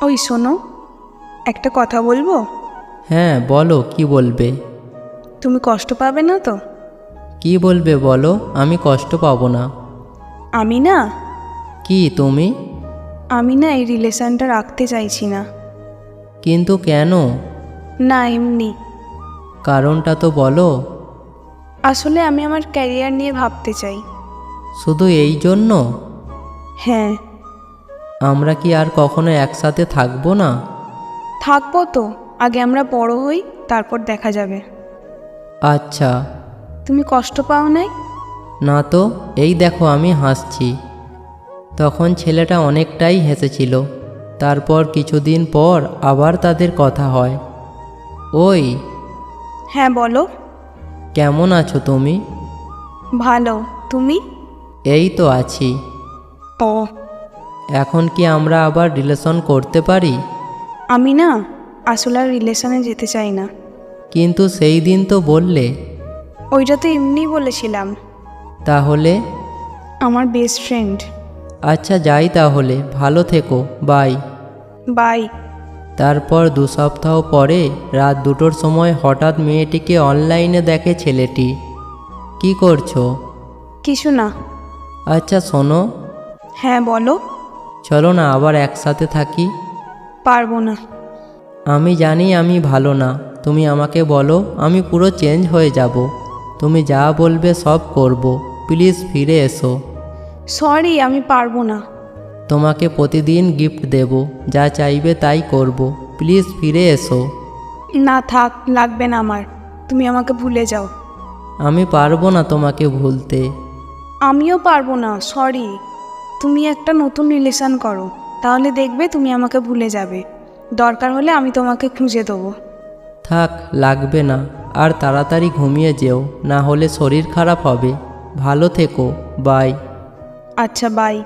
ওই শোনো, একটা কথা বলবো? হ্যাঁ বলো, কি বলবে? তুমি কষ্ট পাবে না তো? কি বলবে বলো, আমি কষ্ট পাবো না। আমি না কি তুমি? আমি না এই রিলেশনটা রাখতে চাইছি না। কিন্তু কেন? না, এমনি। কারণটা তো বলো। আসলে আমি আমার ক্যারিয়ার নিয়ে ভাবতে চাই। শুধু এই জন্য? হ্যাঁ। আমরা কি আর কখনো একসাথে থাকবো না? থাকবো তো, আগে আমরা বড় হই, তারপর দেখা যাবে। আচ্ছা। তুমি কষ্ট পাও নাই? না তো, এই দেখো আমি হাসছি। তখন ছেলেটা অনেকটাই হেসেছিল। তারপর কিছুদিন পর আবার তাদের কথা হয়। ওই, হ্যাঁ বলো। কেমন আছো তুমি? ভালো। তুমি? এই তো আছি। ও। এখন কি আমরা আবার রিলেশন করতে পারি? আমি না আসলে আর রিলেশনে যেতে চাই না। কিন্তু সেই দিন তো বললে। ওইটা তো এমনি বলেছিলাম। তাহলে? আমার বেস্ট ফ্রেন্ড। আচ্ছা যাই তাহলে, ভালো থেকো, বাই। বাই। তারপর 2 সপ্তাহ পরে রাত 2টোর সময় হঠাৎ মেয়েটিকে অনলাইনে দেখে ছেলেটি। কি করছো? কিছু না। আচ্ছা শোনো, হ্যাঁ বলো। চলো না আবার একসাথে থাকি। পারবো না। আমি জানি আমি ভালো না, তুমি আমাকে বলো, আমি পুরো চেঞ্জ হয়ে যাব। তুমি যা বলবে সব করব, প্লিজ ফিরে এসো। সরি, আমি পারবো না। তোমাকে প্রতিদিন গিফট দেব, যা চাইবে তাই করব, প্লিজ ফিরে এসো। না থাক, লাগবে না আমার। তুমি আমাকে ভুলে যাও। আমি পারবো না তোমাকে ভুলতে। আমিও পারবো না, সরি। তুমি একটা নতুন রিলেশন করো, তাহলে দেখবে তুমি আমাকে ভুলে যাবে। দরকার হলে আমি তোমাকে খুঁজে দেবো। থাক, লাগবে না। আর তাড়াতাড়ি ঘুমিয়ে যেও, না হলে শরীর খারাপ হবে। ভালো থেকো, বাই। আচ্ছা বাই।